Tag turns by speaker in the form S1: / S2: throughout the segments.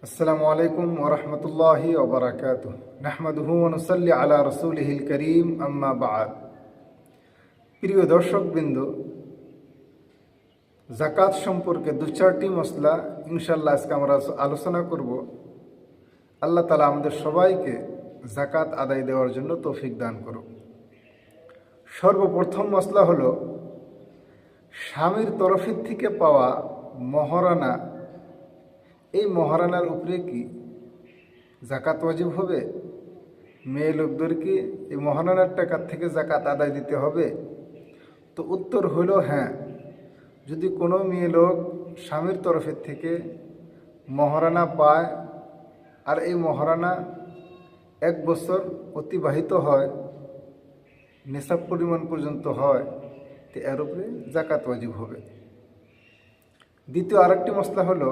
S1: আসসালামু আলাইকুম ওয়া রাহমাতুল্লাহি ওয়া বারাকাতুহু নাহমাদুহু ওয়া নুসাল্লি আলা রাসূলিহিল কারীম আম্মা বা'দ। প্রিয় দর্শকবৃন্দ, যাকাত সম্পর্কে দু চারটি মসলা ইনশাআল্লাহ আজকে আমরা আলোচনা করব। আল্লাহ তাআলা আমাদের সবাইকে যাকাত আদায় দেওয়ার জন্য তৌফিক দান করুন। সর্বপ্রথম মসলা হলো স্বামীর তরফের থেকে পাওয়া মহারানা। এই মহারানার উপরে কি যাকাত ওয়াজিব হবে? মেয়ে লোকদের কি এই মহারানার টাকার থেকে যাকাত আদায় দিতে হবে? তো উত্তর হলো হ্যাঁ। যদি কোনো মেয়ে লোক স্বামীর তরফের থেকে মহারানা পায় আর এই মহারানা 1 বছর অতিবাহিত হয়, নেশাব পরিমাণ পর্যন্ত হয়, তো এর উপরে যাকাত ওয়াজিব হবে। দ্বিতীয় আরেকটি মসলা হলো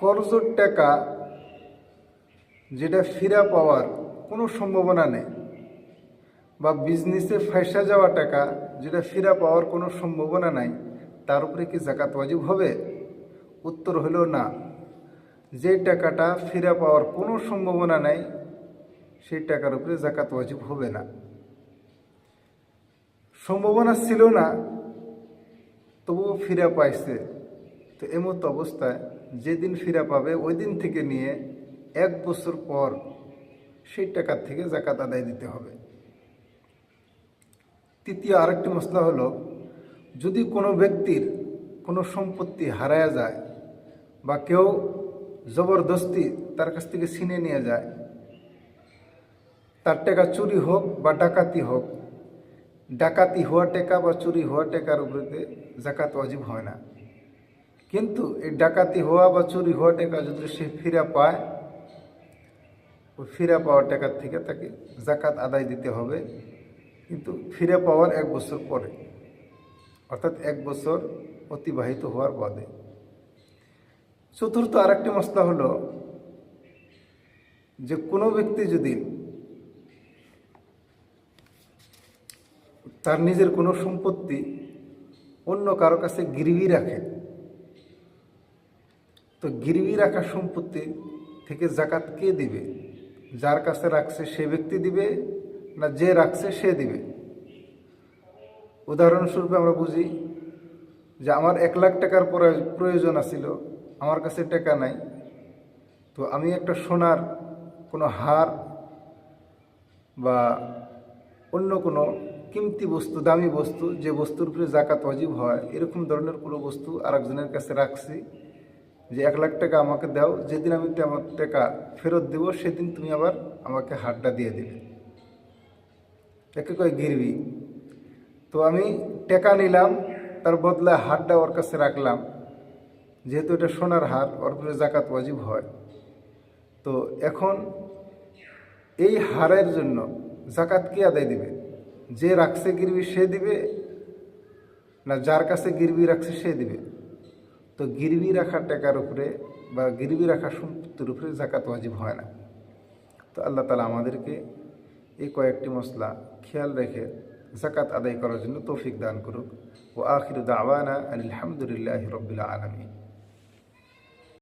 S1: কর্জের টাকা যেটা ফিরা পাওয়ার কোনো সম্ভাবনা নেই, বা বিজনেসে ফাঁসা যাওয়া টাকা যেটা ফিরা পাওয়ার কোনো সম্ভাবনা নাই, তার উপরে কি যাকাত ওয়াজিব হবে? উত্তর হলো না। যে টাকাটা ফিরা পাওয়ার কোনো সম্ভাবনা নাই সেই টাকার উপরে যাকাত ওয়াজিব হবে না। সম্ভাবনা ছিল না তবুও ফিরা পাইছে, তো এমত অবস্থায় যেদিন ফিরা পাবে ওই দিন থেকে নিয়ে 1 বছর পর সেই টাকার থেকে যাকাত আদায় দিতে হবে। তৃতীয় আরেকটি মসলা হলো যদি কোনো ব্যক্তির কোনো সম্পত্তি হারায়া যায় বা কেউ জবরদস্তি তার কাছ থেকে ছিনে নিয়ে যায়, তার টাকা চুরি হোক বা ডাকাতি হোক, ডাকাতি হওয়া টাকা বা চুরি হওয়া টাকার উপরে যাকাত ওয়াজিব হয় না। কিন্তু এই ডাকাতি হওয়া বা চুরি হওয়া টাকা যদি সে ফিরা পায়, ওই ফিরা পাওয়ার টাকার থেকে তাকে যাকাত আদায় দিতে হবে, কিন্তু ফিরে পাওয়ার 1 বছর পরে, অর্থাৎ 1 বছর অতিবাহিত হওয়ার বাদে। চতুর্থ আরেকটি মসলা হলো যে কোনো ব্যক্তি যদি তার নিজের কোনো সম্পত্তি অন্য কারো কাছে গিরবি রাখে, তো গিরবি রাখা সম্পত্তি থেকে যাকাত কে দিবে? যার কাছে রাখছে সে ব্যক্তি দিবে না যে রাখছে সে দিবে? উদাহরণস্বরূপ আমরা বুঝি যে আমার 1 লাখ টাকার প্রয়োজন আছিল, আমার কাছে টাকা নাই, তো আমি একটা সোনার কোনো হার বা অন্য কোনো কিমতি বস্তু, দামি বস্তু, যে বস্তুর উপরে যাকাত ওয়াজিব হয়, এরকম ধরনের কোনো বস্তু আরেকজনের কাছে রাখছি যে 1 লাখ টাকা আমাকে দাও, যেদিন আমি আমার টাকা ফেরত দেব সেদিন তুমি আবার আমাকে হারটা দিয়ে দেবে। একে কয় গিরবি। তো আমি টাকা নিলাম, তার বদলে হারটা ওর কাছে রাখলাম, যেহেতু এটা সোনার হার, ওর উপরে যাকাত ওয়াজিব হয়। তো এখন এই হারের জন্য যাকাত কে আদায় দিবে? যে রাখছে গিরবি সে দিবে না যার কাছে গিরবি রাখছে সে দিবে? তো গিরবি রাখার টাকার উপরে বা গিরবি রাখার সম্পত্তির উপরে যাকাত ওয়াজিব হয় না। তো আল্লাহ তাআলা আমাদেরকে এই কয়েকটি মসলা খেয়াল রেখে যাকাত আদায় করার জন্য তৌফিক দান করুক। ওয়া আখিরু দাওয়ানা আলহামদুলিল্লাহি রাব্বিল আলামিন।